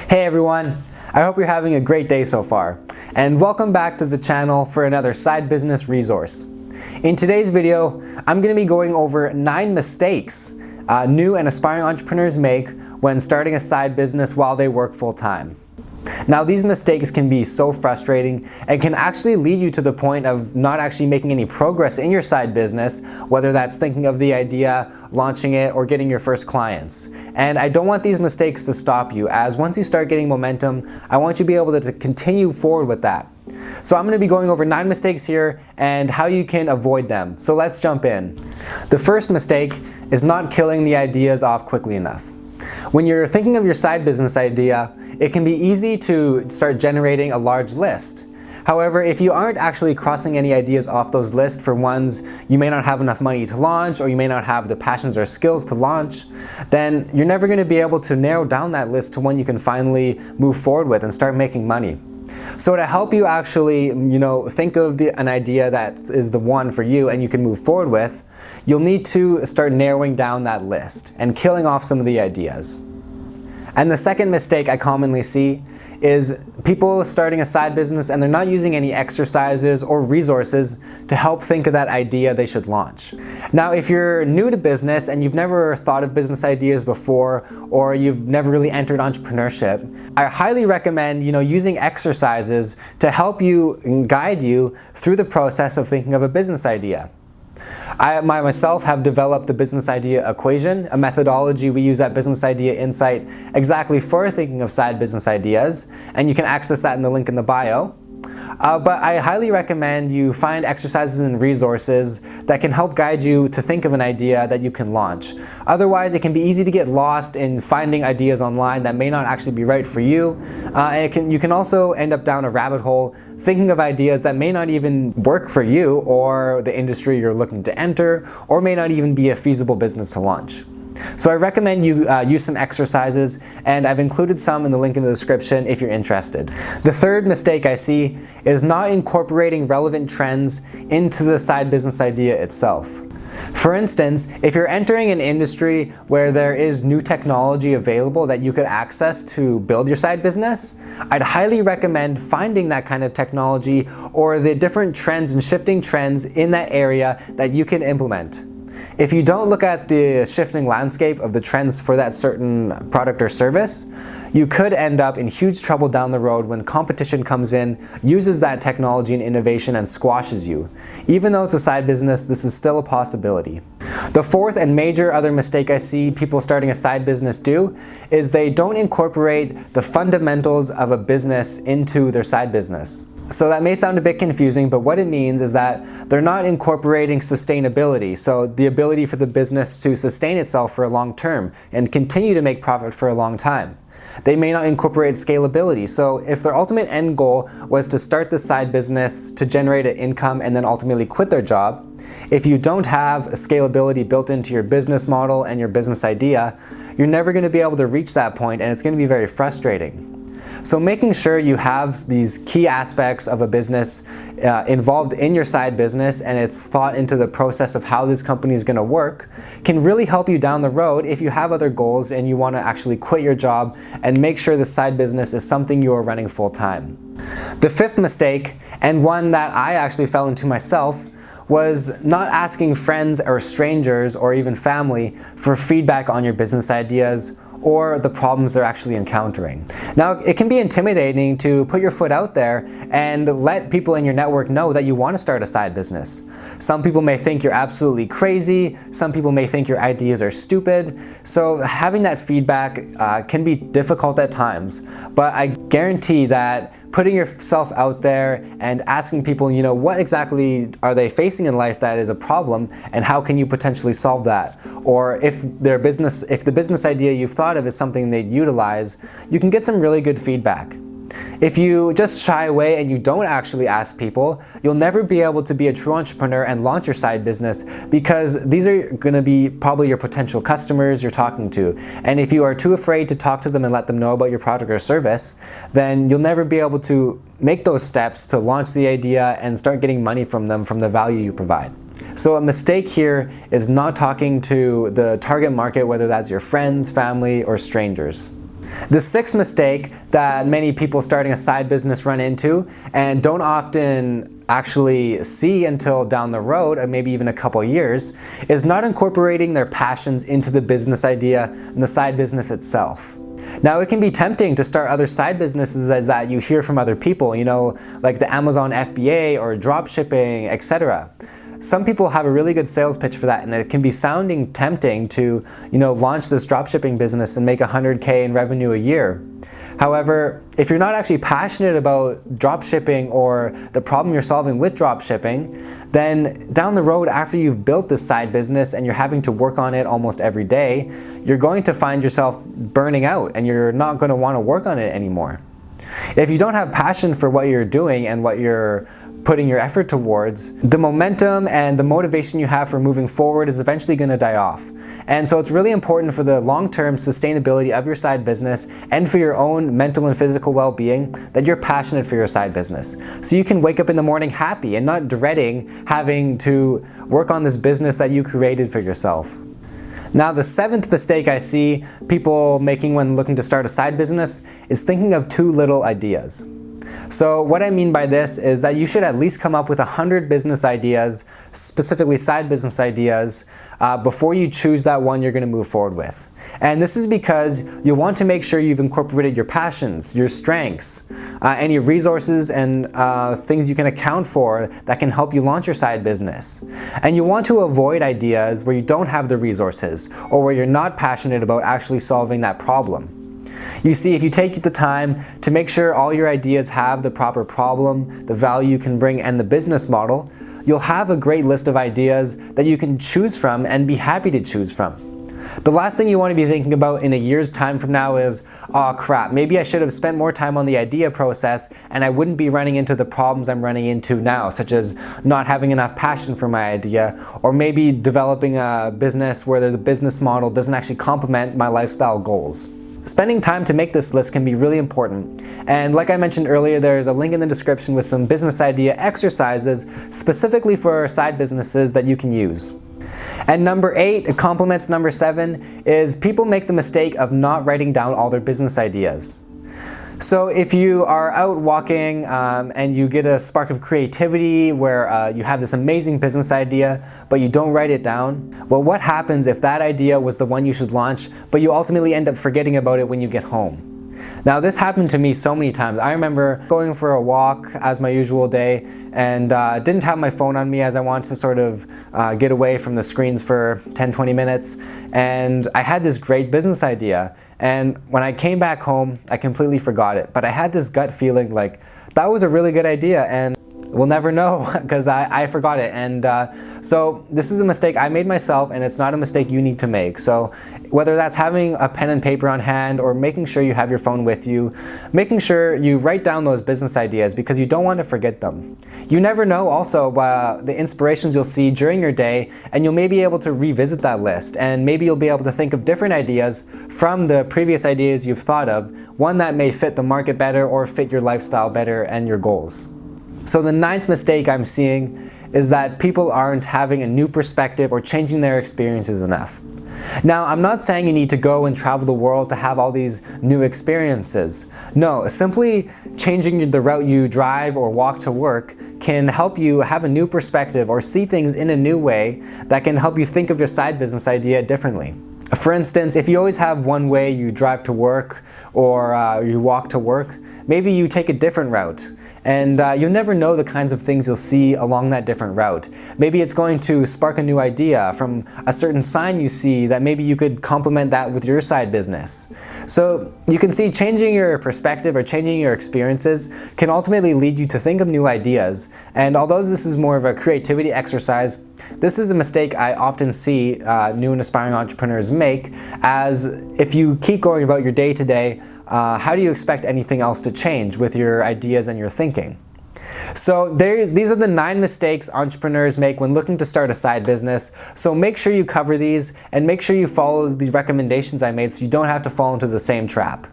Hey everyone, I hope you're having a great day so far, and welcome back to the channel for another side business resource. In today's video, I'm going to be going over 9 mistakes new and aspiring entrepreneurs make when starting a side business while they work full-time. Now, these mistakes can be so frustrating and can actually lead you to the point of not actually making any progress in your side business, whether that's thinking of the idea, launching it, or getting your first clients. And I don't want these mistakes to stop you, as once you start getting momentum, I want you to be able to continue forward with that. So I'm going to be going over 9 mistakes here and how you can avoid them. So let's jump in. The first mistake is not killing the ideas off quickly enough. When you're thinking of your side business idea, it can be easy to start generating a large list. However, if you aren't actually crossing any ideas off those lists for ones you may not have enough money to launch, or you may not have the passions or skills to launch, then you're never going to be able to narrow down that list to one you can finally move forward with and start making money. So to help you actually, think of an idea that is the one for you and you can move forward with, you'll need to start narrowing down that list and killing off some of the ideas. And the second mistake I commonly see is people starting a side business and they're not using any exercises or resources to help think of that idea they should launch. Now, if you're new to business and you've never thought of business ideas before, or you've never really entered entrepreneurship, I highly recommend using exercises to help you and guide you through the process of thinking of a business idea. I myself have developed the business idea equation, a methodology we use at Business Idea Insight exactly for thinking of side business ideas, and you can access that in the link in the bio. But I highly recommend you find exercises and resources that can help guide you to think of an idea that you can launch. Otherwise, it can be easy to get lost in finding ideas online that may not actually be right for you. And you can also end up down a rabbit hole thinking of ideas that may not even work for you or the industry you're looking to enter, or may not even be a feasible business to launch. So I recommend you use some exercises, and I've included some in the link in the description if you're interested. The third mistake I see is not incorporating relevant trends into the side business idea itself. For instance, if you're entering an industry where there is new technology available that you could access to build your side business, I'd highly recommend finding that kind of technology or the different trends and shifting trends in that area that you can implement. If you don't look at the shifting landscape of the trends for that certain product or service, you could end up in huge trouble down the road when competition comes in, uses that technology and innovation, and squashes you. Even though it's a side business, this is still a possibility. The fourth and major other mistake I see people starting a side business do is they don't incorporate the fundamentals of a business into their side business. So that may sound a bit confusing, but what it means is that they're not incorporating sustainability, so the ability for the business to sustain itself for a long term and continue to make profit for a long time. They may not incorporate scalability, so if their ultimate end goal was to start this side business to generate an income and then ultimately quit their job, if you don't have scalability built into your business model and your business idea, you're never going to be able to reach that point, and it's going to be very frustrating. So making sure you have these key aspects of a business involved in your side business, and it's thought into the process of how this company is going to work, can really help you down the road if you have other goals and you want to actually quit your job and make sure the side business is something you are running full time. The fifth mistake, and one that I actually fell into myself, was not asking friends or strangers or even family for feedback on your business ideas or the problems they're actually encountering. Now, it can be intimidating to put your foot out there and let people in your network know that you want to start a side business. Some people may think you're absolutely crazy, some people may think your ideas are stupid, so having that feedback can be difficult at times, but I guarantee that putting yourself out there and asking people, what exactly are they facing in life that is a problem, and how can you potentially solve that? Or if the business idea you've thought of is something they'd utilize, you can get some really good feedback. If you just shy away and you don't actually ask people, you'll never be able to be a true entrepreneur and launch your side business, because these are going to be probably your potential customers you're talking to. And if you are too afraid to talk to them and let them know about your product or service, then you'll never be able to make those steps to launch the idea and start getting money from them from the value you provide. So a mistake here is not talking to the target market, whether that's your friends, family, or strangers. The sixth mistake that many people starting a side business run into and don't often actually see until down the road, or maybe even a couple years, is not incorporating their passions into the business idea and the side business itself. Now, it can be tempting to start other side businesses that you hear from other people, like the Amazon FBA or drop shipping, etc. Some people have a really good sales pitch for that, and it can be sounding tempting to, launch this dropshipping business and make $100K in revenue a year. However, if you're not actually passionate about dropshipping or the problem you're solving with dropshipping, then down the road, after you've built this side business and you're having to work on it almost every day, you're going to find yourself burning out and you're not going to want to work on it anymore. If you don't have passion for what you're doing and what you're putting your effort towards, the momentum and the motivation you have for moving forward is eventually going to die off. And so it's really important for the long-term sustainability of your side business and for your own mental and physical well-being that you're passionate for your side business. So you can wake up in the morning happy and not dreading having to work on this business that you created for yourself. Now, the seventh mistake I see people making when looking to start a side business is thinking of too little ideas. So what I mean by this is that you should at least come up with 100 business ideas, specifically side business ideas, before you choose that one you're going to move forward with. And this is because you want to make sure you've incorporated your passions, your strengths, any resources and things you can account for that can help you launch your side business. And you want to avoid ideas where you don't have the resources or where you're not passionate about actually solving that problem. You see, if you take the time to make sure all your ideas have the proper problem, the value you can bring, and the business model, you'll have a great list of ideas that you can choose from and be happy to choose from. The last thing you want to be thinking about in a year's time from now is, oh crap, maybe I should have spent more time on the idea process and I wouldn't be running into the problems I'm running into now, such as not having enough passion for my idea, or maybe developing a business where the business model doesn't actually complement my lifestyle goals. Spending time to make this list can be really important. And like I mentioned earlier, there's a link in the description with some business idea exercises specifically for side businesses that you can use. And number 8, it complements number 7, is people make the mistake of not writing down all their business ideas. So if you are out walking and you get a spark of creativity where you have this amazing business idea, but you don't write it down, well, what happens if that idea was the one you should launch, but you ultimately end up forgetting about it when you get home? Now, this happened to me so many times. I remember going for a walk as my usual day and didn't have my phone on me as I wanted to sort of get away from the screens for 10-20 minutes. And I had this great business idea. And when I came back home, I completely forgot it. But I had this gut feeling like that was a really good idea and we'll never know because I forgot it. And so this is a mistake I made myself, and it's not a mistake you need to make. So whether that's having a pen and paper on hand or making sure you have your phone with you, making sure you write down those business ideas because you don't want to forget them. You never know also the inspirations you'll see during your day, and you'll maybe be able to revisit that list, and maybe you'll be able to think of different ideas from the previous ideas you've thought of, one that may fit the market better or fit your lifestyle better and your goals. So the 9th mistake I'm seeing is that people aren't having a new perspective or changing their experiences enough. Now, I'm not saying you need to go and travel the world to have all these new experiences. No, simply changing the route you drive or walk to work can help you have a new perspective or see things in a new way that can help you think of your side business idea differently. For instance, if you always have one way you drive to work or you walk to work, maybe you take a different route. And you'll never know the kinds of things you'll see along that different route. Maybe it's going to spark a new idea from a certain sign you see that maybe you could complement that with your side business. So you can see changing your perspective or changing your experiences can ultimately lead you to think of new ideas. And although this is more of a creativity exercise, this is a mistake I often see new and aspiring entrepreneurs make, as if you keep going about your day to day, how do you expect anything else to change with your ideas and your thinking? So these are the 9 mistakes entrepreneurs make when looking to start a side business. So make sure you cover these and make sure you follow the recommendations I made so you don't have to fall into the same trap.